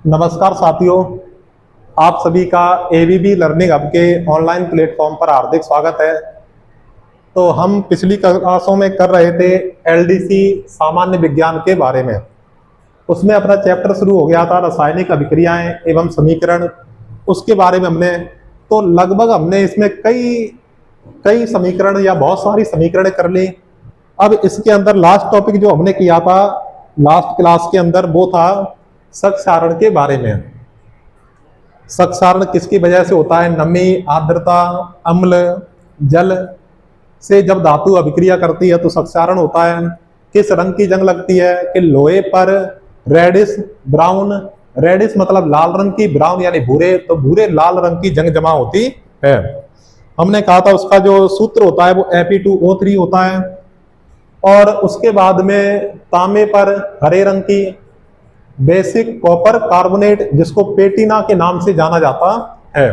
नमस्कार साथियों, आप सभी का एबीबी लर्निंग हब के ऑनलाइन प्लेटफॉर्म पर हार्दिक स्वागत है। तो हम पिछली क्लासों में कर रहे थे एलडीसी सामान्य विज्ञान के बारे में। उसमें अपना चैप्टर शुरू हो गया था रासायनिक अभिक्रियाएं एवं समीकरण, उसके बारे में हमने तो लगभग हमने इसमें कई कई समीकरण या बहुत सारी समीकरण कर ली। अब इसके अंदर लास्ट टॉपिक जो हमने किया था लास्ट क्लास के अंदर वो था क्षारण के बारे में। क्षारण किसकी वजह से होता है? नमी, आर्द्रता, अम्ल, जल से जब धातु अभिक्रिया करती है तो क्षारण होता है। किस रंग की जंग लगती है? कि लोहे पर रेडिश ब्राउन, रेडिश मतलब लाल रंग की, ब्राउन यानी भूरे, तो भूरे लाल रंग की जंग जमा होती है। हमने कहा था उसका जो सूत्र होता है वो Fe2O3 होता है। और उसके बाद में तांबे पर हरे रंग की बेसिक कॉपर कार्बोनेट, जिसको पेटिना के नाम से जाना जाता है।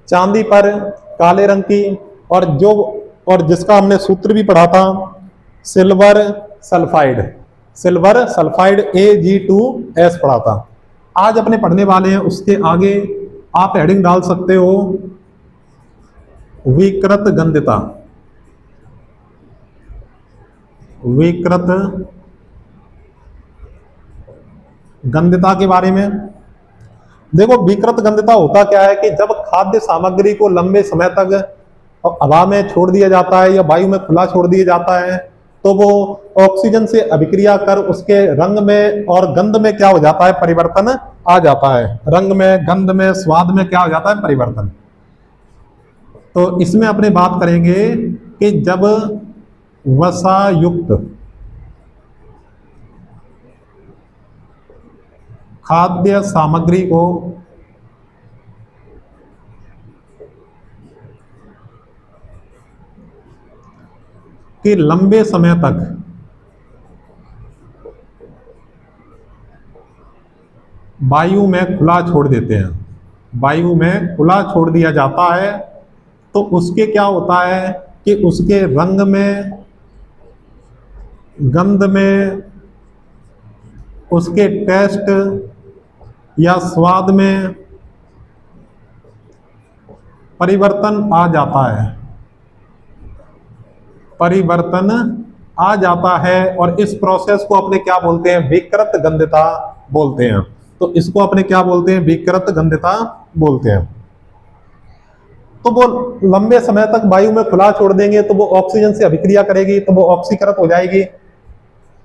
चांदी पर काले रंग की, और जिसका हमने सूत्र भी पढ़ा था silver sulphide, silver sulphide Ag2S पढ़ा था। आज अपने पढ़ने वाले हैं उसके आगे आप हेडिंग डाल सकते हो विकृत गंधता। विकृत गंधता के बारे में देखो। विकृत गंधता होता क्या है कि जब खाद्य सामग्री को लंबे समय तक हवा में छोड़ दिया जाता है या वायु में खुला छोड़ दिया जाता है तो वो ऑक्सीजन से अभिक्रिया कर उसके रंग में और गंध में क्या हो जाता है? परिवर्तन आ जाता है। रंग में, गंध में, स्वाद में क्या हो जाता है? परिवर्तन। तो इसमें अपने बात करेंगे कि जब वसा युक्त खाद्य सामग्री को कि लंबे समय तक वायु में खुला छोड़ देते हैं, वायु में खुला छोड़ दिया जाता है तो उसके क्या होता है कि उसके रंग में, गंध में, उसके टेस्ट या स्वाद में परिवर्तन आ जाता है, परिवर्तन आ जाता है। और इस प्रोसेस को अपने क्या बोलते हैं? विकृत गंधता बोलते हैं। तो इसको अपने क्या बोलते हैं? विकृत गंधता बोलते हैं। तो वो लंबे समय तक वायु में खुला छोड़ देंगे तो वो ऑक्सीजन से अभिक्रिया करेगी तो वो ऑक्सीकृत हो जाएगी।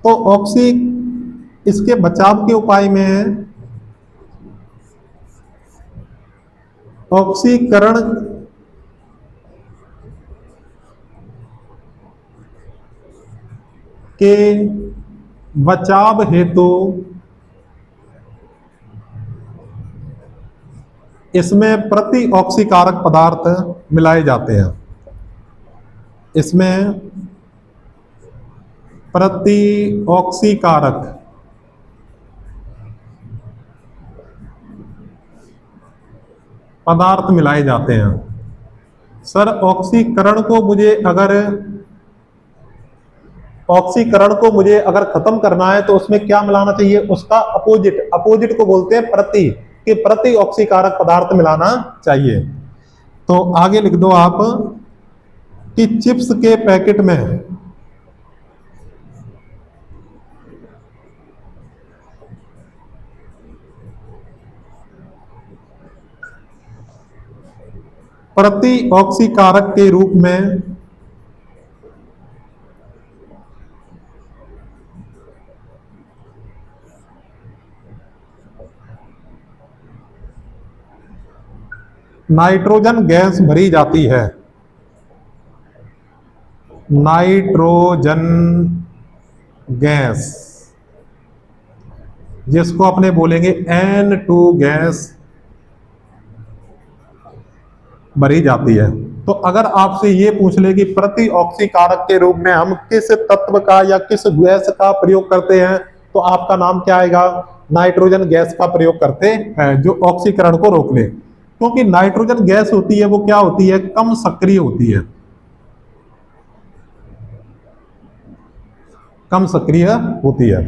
तो इसके बचाव के उपाय में ऑक्सीकरण के बचाव हेतु इसमें प्रति ऑक्सीकारक पदार्थ मिलाए जाते हैं। इसमें प्रति ऑक्सीकारक पदार्थ मिलाए जाते हैं। सर ऑक्सीकरण को मुझे अगर खत्म करना है तो उसमें क्या मिलाना चाहिए? उसका अपोजिट को बोलते हैं प्रति, कि प्रति ऑक्सीकारक पदार्थ मिलाना चाहिए। तो आगे लिख दो आप कि चिप्स के पैकेट में प्रति ऑक्सीकारक के रूप में नाइट्रोजन गैस भरी जाती है। नाइट्रोजन गैस, जिसको अपने बोलेंगे N2 गैस भरी जाती है। तो अगर आपसे ये पूछ ले कि प्रति ऑक्सीकारक के रूप में हम किस तत्व का या किस गैस का प्रयोग करते हैं तो आपका नाम क्या आएगा? नाइट्रोजन गैस का प्रयोग करते हैं, जो ऑक्सीकरण को रोक ले। क्योंकि नाइट्रोजन गैस होती है वो क्या होती है? कम सक्रिय होती है, कम सक्रिय होती है।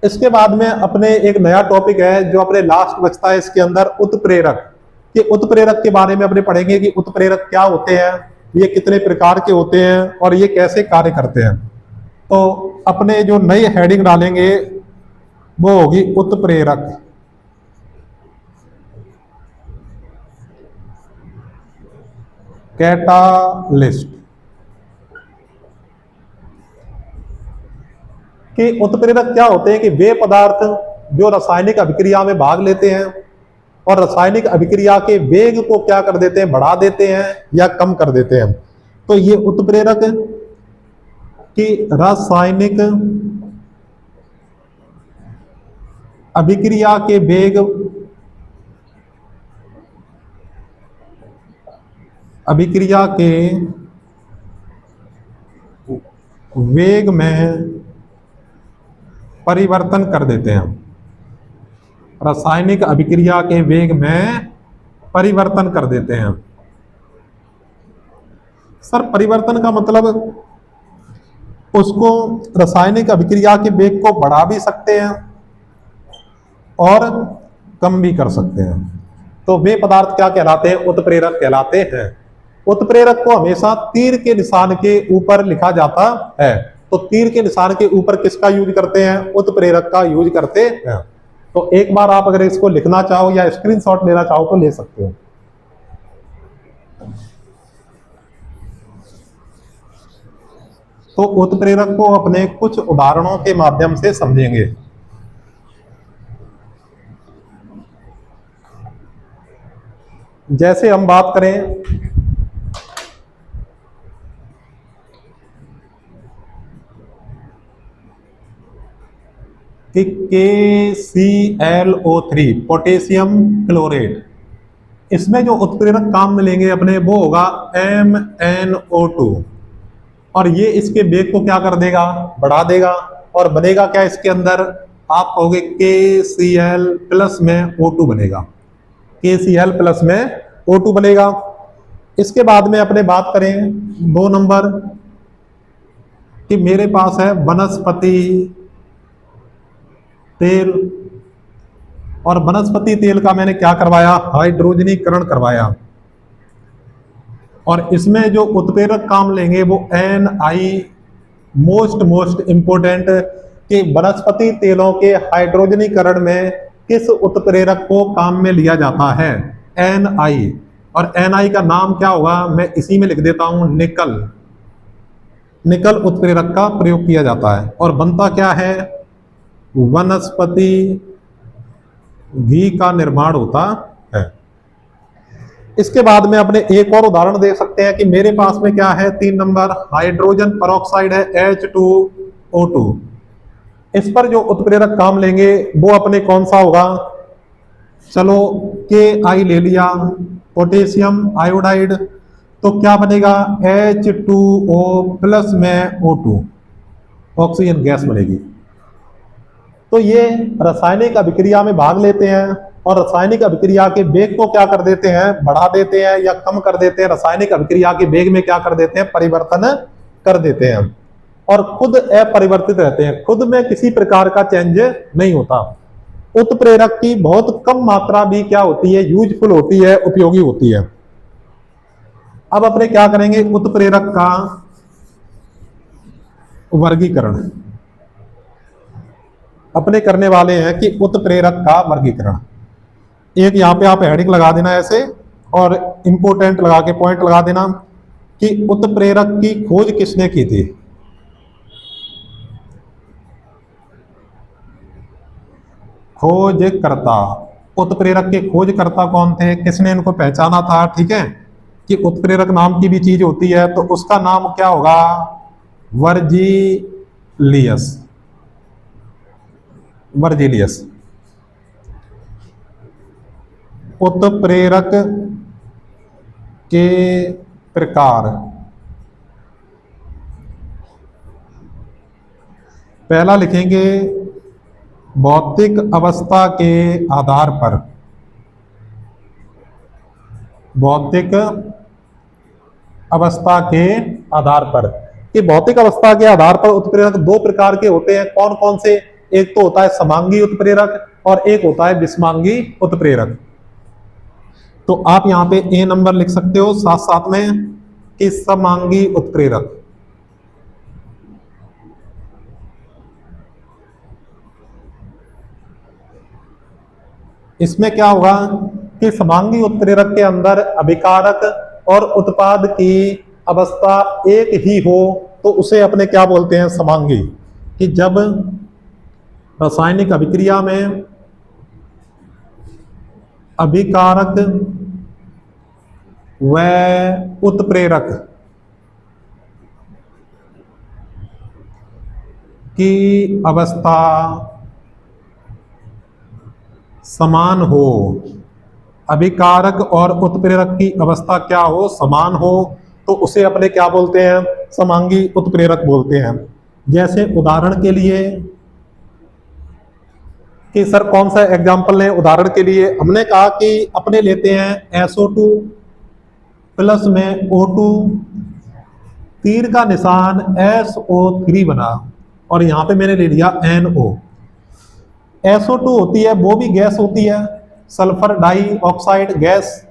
इसके बाद में अपने एक नया टॉपिक है जो अपने लास्ट बचता है इसके अंदर, उत्प्रेरक। कि उत्प्रेरक के बारे में अपने पढ़ेंगे कि उत्प्रेरक क्या होते हैं, ये कितने प्रकार के होते हैं और ये कैसे कार्य करते हैं। तो अपने जो नई हेडिंग डालेंगे वो होगी उत्प्रेरक। कैटालिस्ट। कि उत्प्रेरक क्या होते हैं कि वे पदार्थ जो रासायनिक अभिक्रिया में भाग लेते हैं और रासायनिक अभिक्रिया के वेग को क्या कर देते हैं, बढ़ा देते हैं या कम कर देते हैं। तो ये उत्प्रेरक की रासायनिक अभिक्रिया के वेग में परिवर्तन कर देते हैं। रासायनिक अभिक्रिया के वेग में परिवर्तन कर देते हैं। सर परिवर्तन का मतलब उसको रासायनिक अभिक्रिया के वेग को बढ़ा भी सकते हैं और कम भी कर सकते हैं। तो वे पदार्थ क्या कहलाते हैं, उत्प्रेरक कहलाते हैं। उत्प्रेरक को हमेशा तीर के निशान के ऊपर लिखा जाता है। तो तीर के निशान के ऊपर किसका यूज करते हैं, उत्प्रेरक का यूज करते हैं। तो एक बार आप अगर इसको लिखना चाहो या स्क्रीनशॉट लेना चाहो तो ले सकते हो। तो उत्प्रेरक को अपने कुछ उदाहरणों के माध्यम से समझेंगे। जैसे हम बात करें कि KClO3 पोटेशियम क्लोरेट, इसमें जो उत्प्रेरक काम में लेंगे अपने वो होगा MnO2 और ये इसके वेग को क्या कर देगा, बढ़ा देगा और बनेगा क्या इसके अंदर, आप कहोगे KCl प्लस में O2 बनेगा। KCl प्लस में O2 बनेगा। इसके बाद में अपने बात करें 2 नंबर कि मेरे पास है वनस्पति तेल और वनस्पति तेल का मैंने क्या करवाया, हाइड्रोजनीकरण करवाया और इसमें जो उत्प्रेरक काम लेंगे वो Ni, मोस्ट इंपोर्टेंट कि वनस्पति तेलों के हाइड्रोजनीकरण में किस उत्प्रेरक को काम में लिया जाता है, Ni। और Ni का नाम क्या होगा, मैं इसी में लिख देता हूं, निकल उत्प्रेरक का प्रयोग किया जाता है और बनता क्या है, वनस्पति घी का निर्माण होता है। इसके बाद में अपने एक और उदाहरण दे सकते हैं कि मेरे पास में क्या है, 3 नंबर हाइड्रोजन परऑक्साइड है H2O2। इस पर जो उत्प्रेरक काम लेंगे वो अपने कौन सा होगा, चलो Ki ले लिया, पोटेशियम आयोडाइड, तो क्या बनेगा H2O प्लस में O2, ऑक्सीजन गैस बनेगी। तो ये रासायनिक अभिक्रिया में भाग लेते हैं और रासायनिक अभिक्रिया के वेग को क्या कर देते हैं, बढ़ा देते हैं या कम कर देते हैं। रासायनिक अभिक्रिया के वेग में क्या कर देते हैं, परिवर्तन कर देते हैं और खुद अपरिवर्तित रहते हैं, खुद में किसी प्रकार का चेंज नहीं होता। उत्प्रेरक की बहुत कम मात्रा भी क्या होती है, यूजफुल होती है, उपयोगी होती है। अब अपने क्या करेंगे, उत्प्रेरक का वर्गीकरण अपने करने वाले हैं कि उत्प्रेरक का वर्गीकरण। एक यहां पे आप हेडिंग लगा देना ऐसे और इंपोर्टेंट लगा के पॉइंट लगा देना कि उत्प्रेरक की खोज किसने की थी। खोजकर्ता, उत्प्रेरक के खोजकर्ता कौन थे, किसने इनको पहचाना था। ठीक है कि उत्प्रेरक नाम की भी चीज होती है तो उसका नाम क्या होगा, वर्जिलियस। उत्प्रेरक के प्रकार, पहला लिखेंगे भौतिक अवस्था के आधार पर, भौतिक अवस्था के आधार पर। कि भौतिक अवस्था के आधार पर उत्प्रेरक 2 प्रकार के होते हैं, कौन कौन से, एक तो होता है समांगी उत्प्रेरक और एक होता है विषमांगी उत्प्रेरक। तो आप यहां पे ए नंबर लिख सकते हो साथ साथ में कि समांगी उत्प्रेरक। इसमें क्या होगा कि समांगी उत्प्रेरक के अंदर अभिकारक और उत्पाद की अवस्था एक ही हो तो उसे अपने क्या बोलते हैं, समांगी। कि जब रासायनिक अभिक्रिया में अभिकारक व उत्प्रेरक की अवस्था समान हो, अभिकारक और उत्प्रेरक की अवस्था क्या हो, समान हो, तो उसे अपने क्या बोलते हैं, समांगी उत्प्रेरक बोलते हैं। जैसे उदाहरण के लिए कि सर कौन सा एग्जाम्पल लें, उदाहरण के लिए हमने कहा कि अपने लेते हैं SO2 प्लस में O2, तीर का निशान SO3 बना और यहां पे मैंने ले लिया NO। SO2 होती है वो भी गैस होती है, सल्फर डाइऑक्साइड गैस,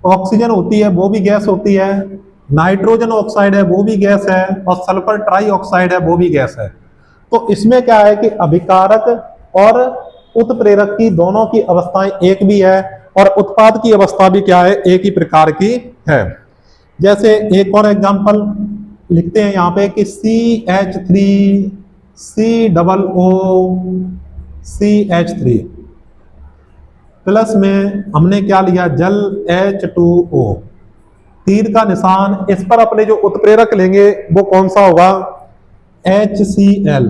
ऑक्सीजन होती है वो भी गैस होती है, नाइट्रोजन ऑक्साइड है वो भी गैस है, और सल्फर ट्राइऑक्साइड है वो भी गैस है। तो इसमें क्या है कि अभिकारक और उत्प्रेरक की दोनों की अवस्थाएं एक भी है और उत्पाद की अवस्था भी क्या है, एक ही प्रकार की है। जैसे एक और एग्जांपल लिखते हैं यहाँ पे कि CH3COO प्लस में हमने क्या लिया, जल H2O, तीर का निशान, इस पर अपने जो उत्प्रेरक लेंगे वो कौन सा होगा, HCl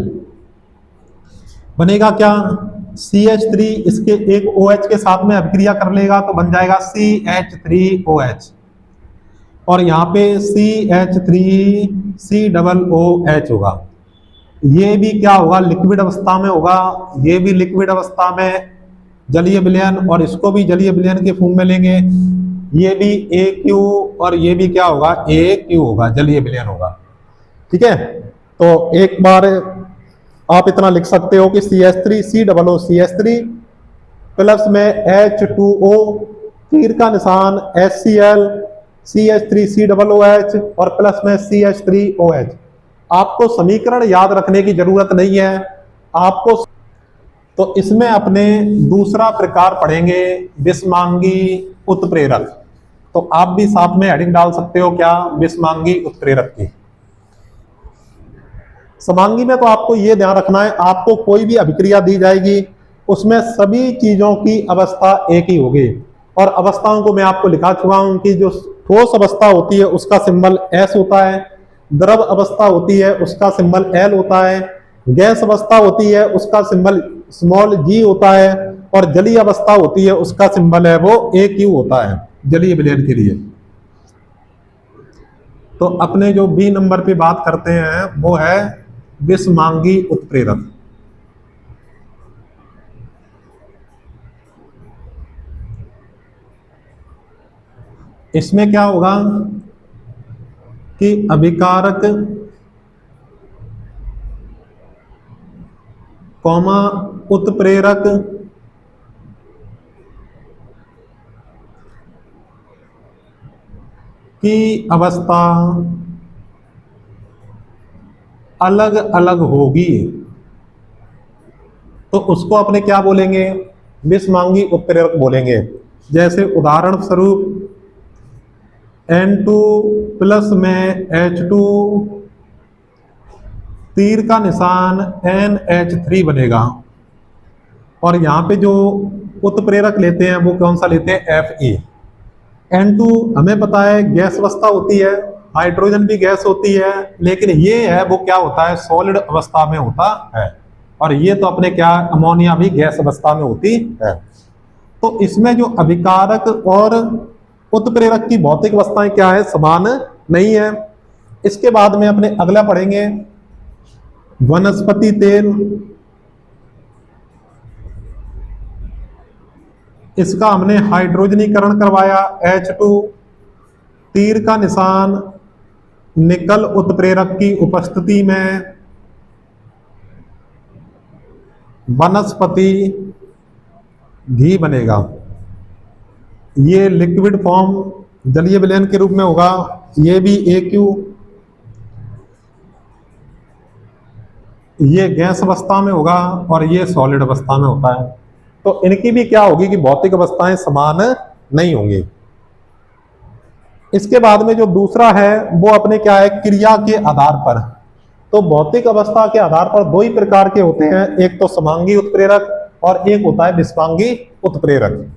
बनेगा क्या, CH3 इसके एक OH के साथ में अभिक्रिया कर लेगा तो बन जाएगा CH3OH, और यहाँ पे CH3COOH होगा। ये भी क्या होगा, लिक्विड अवस्था में होगा, ये भी लिक्विड अवस्था में जलीय विलयन, और इसको भी जलीय विलयन के फॉर्म में लेंगे, ये भी AQ और ये भी क्या होगा, AQ होगा, जलीय विलयन होगा। ठीक है, तो एक बार आप इतना लिख सकते हो कि CH3COOCH3 प्लस में H2O, तीर का निशान HCl, CH3COOH और प्लस में CH3OH। आपको समीकरण याद रखने की जरूरत नहीं है आपको। तो इसमें अपने दूसरा प्रकार पढ़ेंगे विषमांगी उत्प्रेरक। तो आप भी साथ में हेडिंग डाल सकते हो क्या, विषमांगी उत्प्रेरक की। समांगी में तो आपको ये ध्यान रखना है, आपको कोई भी अभिक्रिया दी जाएगी उसमें सभी चीजों की अवस्था एक ही होगी, और अवस्थाओं को मैं आपको लिखा चुका हूं कि जो ठोस अवस्था होती है उसका सिंबल S होता है, द्रव अवस्था होती है उसका सिंबल L होता है, गैस अवस्था होती है उसका सिंबल स्मॉल g होता है, और जलीय अवस्था होती है उसका सिंबल है वो AQ होता है जलीय विलयन के लिए। तो अपने जो B नंबर पे बात करते हैं वो है विषमांगी उत्प्रेरक। इसमें क्या होगा कि अभिकारक कौमा उत्प्रेरक की अवस्था अलग अलग होगी, तो उसको अपने क्या बोलेंगे, विषमांगी उत्प्रेरक बोलेंगे। जैसे उदाहरण स्वरूप N2 प्लस में H2, तीर का निशान NH3 बनेगा, और यहां पे जो उत्प्रेरक लेते हैं वो कौन सा लेते हैं, Fe। N2 हमें पता है गैस अवस्था होती है, हाइड्रोजन भी गैस होती है, लेकिन ये है वो क्या होता है, सॉलिड अवस्था में होता है, और ये तो अपने क्या, अमोनिया भी गैस अवस्था में होती है। तो इसमें जो अभिकारक और उत्प्रेरक की भौतिक अवस्थाएं क्या है, समान नहीं है। इसके बाद में अपने अगला पढ़ेंगे वनस्पति तेल। इसका हमने हाइड्रोजनीकरण करवाया H2, तीर का निशान निकल उत्प्रेरक की उपस्थिति में वनस्पति घी बनेगा। ये लिक्विड फॉर्म जलीय विलयन के रूप में होगा। ये भी AQ। ये गैस अवस्था में होगा और ये सॉलिड अवस्था में होता है। तो इनकी भी क्या होगी कि भौतिक अवस्थाएं समान नहीं होंगी। इसके बाद में जो दूसरा है वो अपने क्या है, क्रिया के आधार पर। तो भौतिक अवस्था के आधार पर दो ही प्रकार के होते हैं, एक तो समांगी उत्प्रेरक और एक होता है विस्पांगी उत्प्रेरक।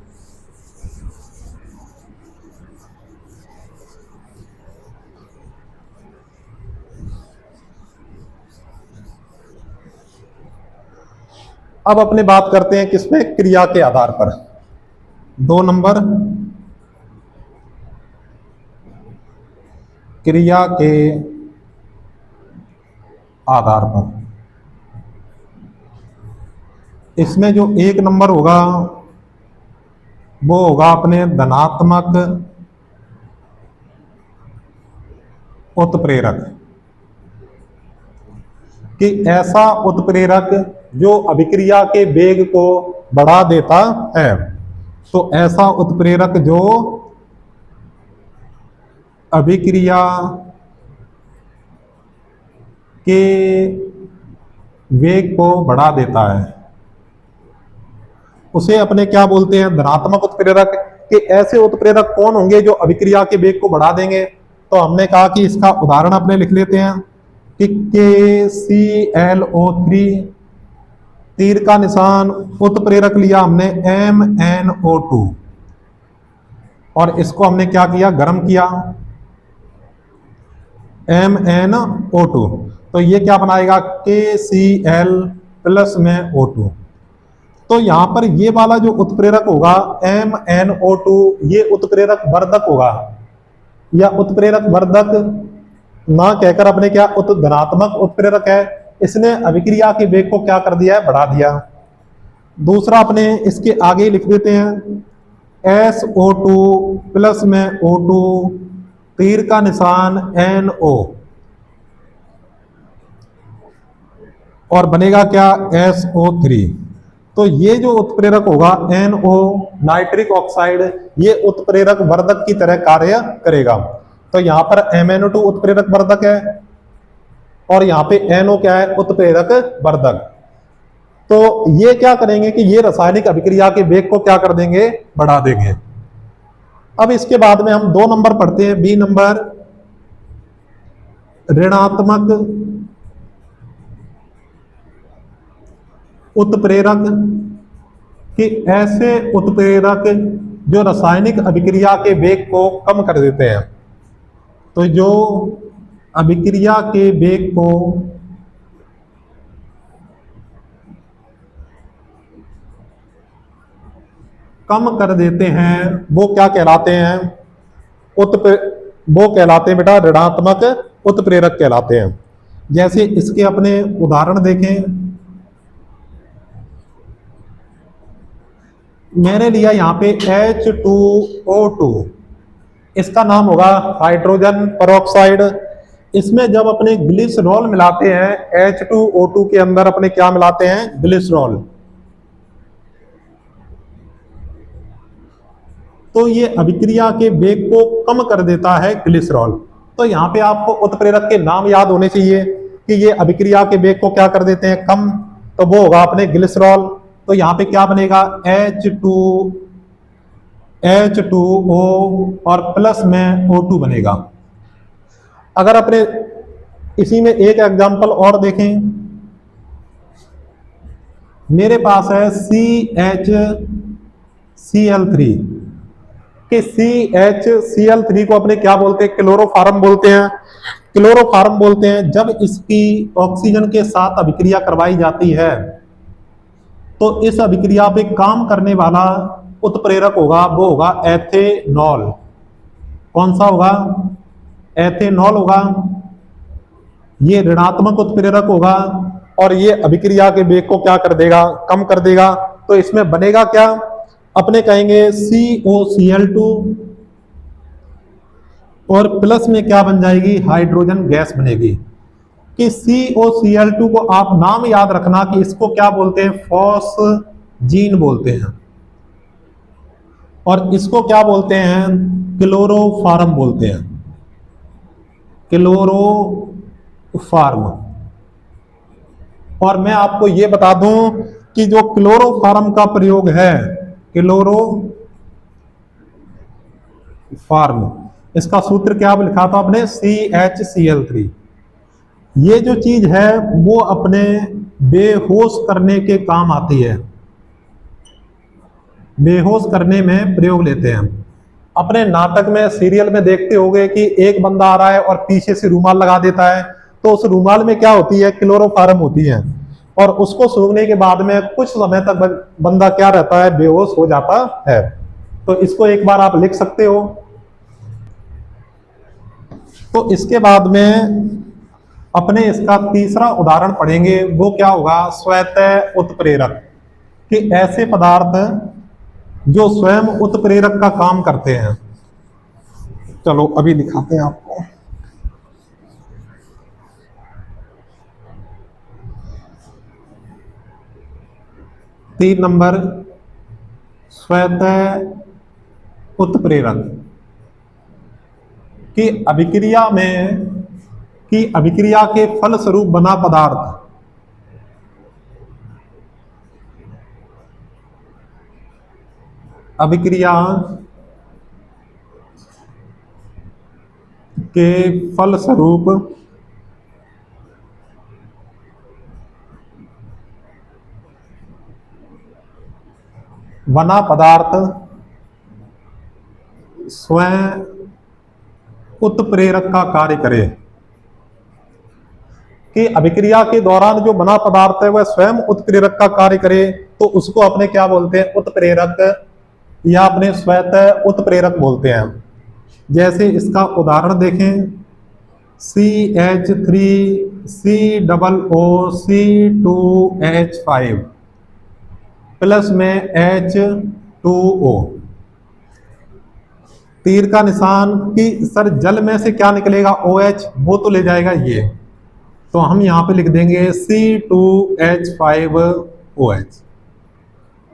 अब अपने बात करते हैं किसमें, क्रिया के आधार पर। 2 नंबर, क्रिया के आधार पर। इसमें जो 1 नंबर होगा वो होगा अपने धनात्मक उत्प्रेरक। कि ऐसा उत्प्रेरक जो अभिक्रिया के वेग को बढ़ा देता है। तो ऐसा उत्प्रेरक जो अभिक्रिया के वेग को बढ़ा देता है उसे अपने क्या बोलते हैं, धनात्मक उत्प्रेरक। कि ऐसे उत्प्रेरक कौन होंगे जो अभिक्रिया के वेग को बढ़ा देंगे। तो हमने कहा कि इसका उदाहरण अपने लिख लेते हैं कि KClO3, तीर का निशान, उत्प्रेरक लिया हमने MnO2 और इसको हमने क्या किया, गर्म किया, MnO2। तो ये क्या बनाएगा, KCl प्लस में O2। तो यहां पर ये वाला जो उत्प्रेरक होगा MnO2, ये उत्प्रेरक वर्धक होगा, या उत्प्रेरक वर्धक ना कहकर अपने क्या धनात्मक उत्प्रेरक है। इसने अभिक्रिया के वेग को क्या कर दिया है, बढ़ा दिया। दूसरा अपने इसके आगे लिख देते हैं SO2 प्लस में O2, तीर का निशान NO, और बनेगा क्या, SO3। तो ये जो उत्प्रेरक होगा NO, नाइट्रिक ऑक्साइड, ये उत्प्रेरक वर्धक की तरह कार्य करेगा। तो यहां पर MnO2 उत्प्रेरक वर्धक है और यहाँ पे NO क्या है, उत्प्रेरक वर्धक। तो ये क्या करेंगे कि ये रासायनिक अभिक्रिया के वेग को क्या कर देंगे, बढ़ा देंगे। अब इसके बाद में हम 2 नंबर पढ़ते हैं, B नंबर, ऋणात्मक उत्प्रेरक। कि ऐसे उत्प्रेरक जो रासायनिक अभिक्रिया के वेग को कम कर देते हैं। तो जो अभिक्रिया के वेग को कम कर देते हैं वो क्या कहलाते हैं, वो कहलाते हैं बेटा ऋणात्मक उत्प्रेरक कहलाते हैं। जैसे इसके अपने उदाहरण देखें, मैंने लिया यहाँ पे H2O2, इसका नाम होगा हाइड्रोजन परऑक्साइड। इसमें जब अपने ग्लिसरॉल मिलाते हैं, H2O2 के अंदर अपने क्या मिलाते हैं, ग्लिसरॉल, तो ये अभिक्रिया के वेग को कम कर देता है ग्लिसरॉल। तो यहाँ पे आपको उत्प्रेरक के नाम याद होने चाहिए कि ये अभिक्रिया के वेग को क्या कर देते हैं, कम। तो वो होगा अपने ग्लिसरॉल। तो यहाँ पे क्या बनेगा, H2O और प्लस में O2 बनेगा। अगर अपने इसी में एक एग्जांपल और देखें, मेरे पास है CHCl3। कि CHCl3 को अपने क्या बोलते हैं, क्लोरोफार्म बोलते हैं। क्लोरोफार्म बोलते हैं जब इसकी ऑक्सीजन के साथ अभिक्रिया करवाई जाती है तो इस अभिक्रिया पे काम करने वाला उत्प्रेरक होगा वो होगा एथेनॉल। कौन सा होगा, एथेनॉल होगा। ये ऋणात्मक उत्प्रेरक होगा और ये अभिक्रिया के वेग को क्या कर देगा, कम कर देगा। तो इसमें बनेगा क्या, अपने कहेंगे COCl2 और प्लस में क्या बन जाएगी, हाइड्रोजन गैस बनेगी। कि COCl2 को आप नाम याद रखना कि इसको क्या बोलते हैं, फॉस्जीन बोलते हैं, और इसको क्या बोलते हैं, क्लोरोफार्म बोलते हैं, क्लोरोफार्म। और मैं आपको यह बता दूं कि जो क्लोरोफार्म का प्रयोग है, क्लोरोफार्म, इसका सूत्र क्या लिखा था आपने, CHCl3। ये जो चीज है वो अपने बेहोश करने के काम आती है, बेहोश करने में प्रयोग लेते हैं। अपने नाटक में, सीरियल में देखते होंगे कि एक बंदा आ रहा है और पीछे से रूमाल लगा देता है, तो उस रूमाल में क्या होती है, क्लोरोफार्म होती है, और उसको सूंघने के बाद में कुछ समय तक बंदा क्या रहता है, बेहोश हो जाता है। तो इसको एक बार आप लिख सकते हो। तो इसके बाद में अपने इसका तीसरा उदाहरण पढ़ेंगे, वो क्या होगा, स्वतः उत्प्रेरक, कि ऐसे पदार्थ जो स्वयं उत्प्रेरक का काम करते हैं। चलो अभी दिखाते हैं आपको। तीन नंबर, स्वतः उत्प्रेरक की अभिक्रिया के फलस्वरूप बना पदार्थ अभिक्रिया के फलस्वरूप बना पदार्थ स्वयं उत्प्रेरक का कार्य करे। कि अभिक्रिया के दौरान जो बना पदार्थ है वह स्वयं उत्प्रेरक का कार्य करे, तो उसको अपने क्या बोलते हैं, उत्प्रेरक, या अपने स्वतः उत्प्रेरक बोलते हैं। जैसे इसका उदाहरण देखें, CH3COOC2H5 प्लस में H2O, तीर का निशान, कि सर जल में से क्या निकलेगा, OH, वो तो ले जाएगा ये, तो हम यहां पे लिख देंगे C2H5OH,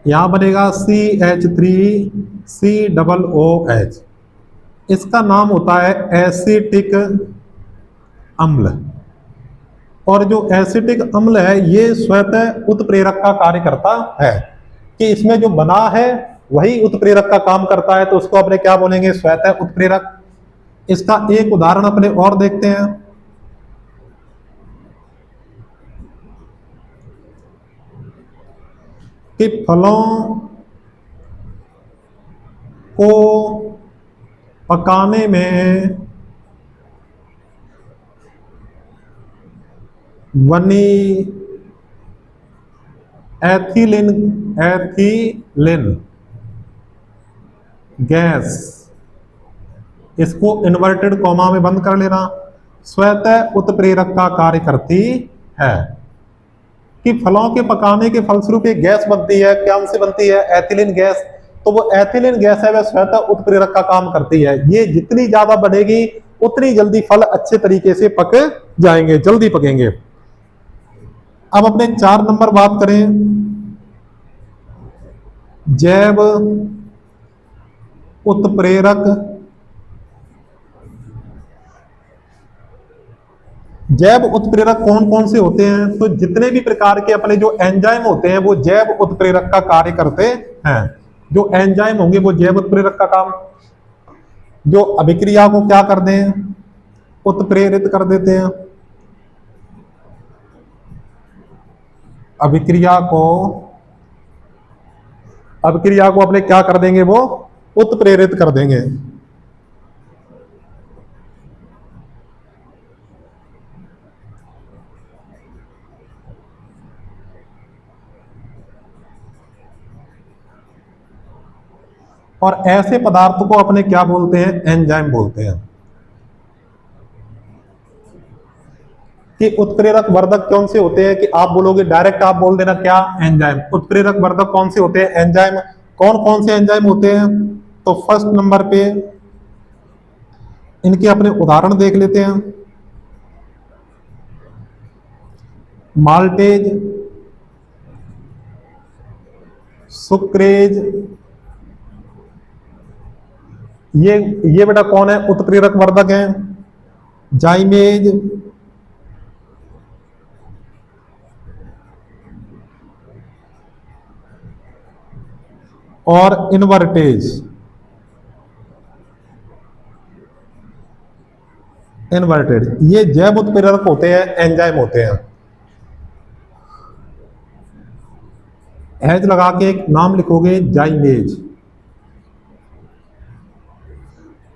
यहां बनेगा CH3COOH। इसका नाम होता है एसिटिक अम्ल, और जो एसिटिक अम्ल है ये स्वतः उत्प्रेरक का कार्य करता है, कि इसमें जो बना है वही उत्प्रेरक का काम करता है, तो उसको अपने क्या बोलेंगे, स्वतः उत्प्रेरक। इसका एक उदाहरण अपने और देखते हैं, कि फलों को पकाने में बनी एथिलीन गैस, इसको इन्वर्टेड कॉमा में बंद कर लेना, स्वतः उत्प्रेरक का कार्य करती है। कि फलों के पकाने के फलस्वरूप एक गैस बनती है, क्या उनसे बनती है, एथिलीन गैस, तो वो एथिलीन गैस है वह स्वतः उत्प्रेरक का काम करती है। ये जितनी ज्यादा बढ़ेगी उतनी जल्दी फल अच्छे तरीके से पक जाएंगे, जल्दी पकेंगे। अब अपने 4 नंबर बात करें, जैव उत्प्रेरक। जैव उत्प्रेरक कौन कौन से होते हैं, तो जितने भी प्रकार के अपने जो एंजाइम होते हैं वो जैव उत्प्रेरक का कार्य करते हैं। जो एंजाइम होंगे वो जैव उत्प्रेरक का काम, जो अभिक्रिया को क्या कर दें, उत्प्रेरित कर देते हैं, अभिक्रिया को अपने क्या कर देंगे, वो उत्प्रेरित कर देंगे। और ऐसे पदार्थों को अपने क्या बोलते हैं, एंजाइम बोलते हैं। कि उत्प्रेरक वर्धक कौन से होते हैं, कि आप बोलोगे डायरेक्ट आप बोल देना क्या, एंजाइम। उत्प्रेरक वर्धक कौन से होते हैं, एंजाइम। कौन कौन से एंजाइम होते हैं, तो फर्स्ट नंबर पे इनके अपने उदाहरण देख लेते हैं। माल्टेज, सुक्रेज, ये बेटा कौन है? उत्प्रेरक वर्धक है। जाइमेज, और इनवर्टेज। इनवर्टेड, ये जैव उत्प्रेरक होते हैं, एंजाइम होते हैं। एज लगा के एक नाम लिखोगे, जाइमेज।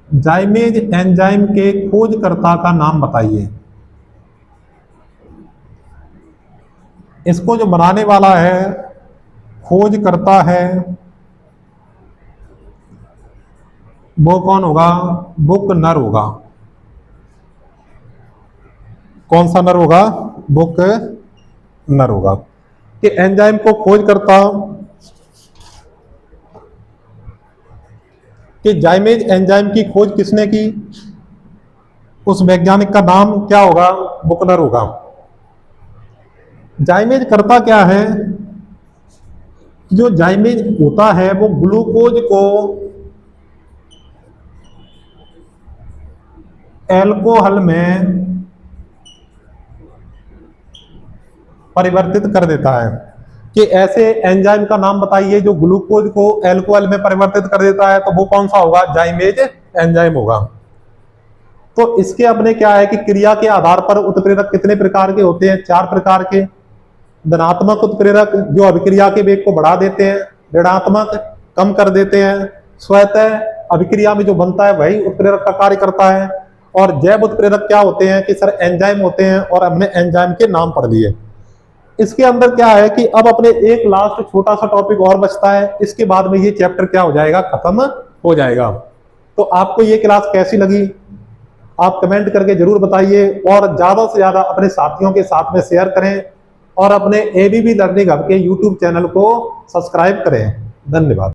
जाइमेज एंजाइम के खोजकर्ता का नाम बताइए। इसको जो बनाने वाला है, खोजकर्ता है, वो कौन होगा? बुकनर होगा। कौन सा नर होगा? बुकनर होगा। कि एंजाइम को खोज करता, कि जाइमेज एंजाइम की खोज किसने की? उस वैज्ञानिक का नाम क्या होगा? बुकनर होगा। जाइमेज करता क्या है? जो जाइमेज होता है वो ग्लूकोज को एल्कोहल में परिवर्तित कर देता है। कि ऐसे एंजाइम का नाम बताइए जो ग्लूकोज को एल्कोहल में परिवर्तित कर देता है, तो वो कौन सा होगा? जाइमेज एंजाइम होगा। तो इसके अपने क्या है कि क्रिया के आधार पर उत्प्रेरक कितने प्रकार के होते हैं? 4 प्रकार के। धनात्मक उत्प्रेरक जो अभिक्रिया के वेग को बढ़ा देते हैं, ऋणात्मक कम कर देते हैं, स्वतः अभिक्रिया में जो बनता है वही उत्प्रेरक का कार्य करता है, और जैव उत्प्रेरक क्या होते हैं कि सर एंजाइम होते हैं, और हमने एंजाइम के नाम पढ़ लिए। इसके अंदर क्या है कि अब अपने एक लास्ट छोटा सा टॉपिक और बचता है, इसके बाद में ये चैप्टर क्या हो जाएगा? खत्म हो जाएगा। तो आपको ये क्लास कैसी लगी आप कमेंट करके जरूर बताइए, और ज्यादा से ज्यादा अपने साथियों के साथ में शेयर करें, और अपने एबीबी लर्निंग हब के यूट्यूब चैनल को सब्सक्राइब करें। धन्यवाद।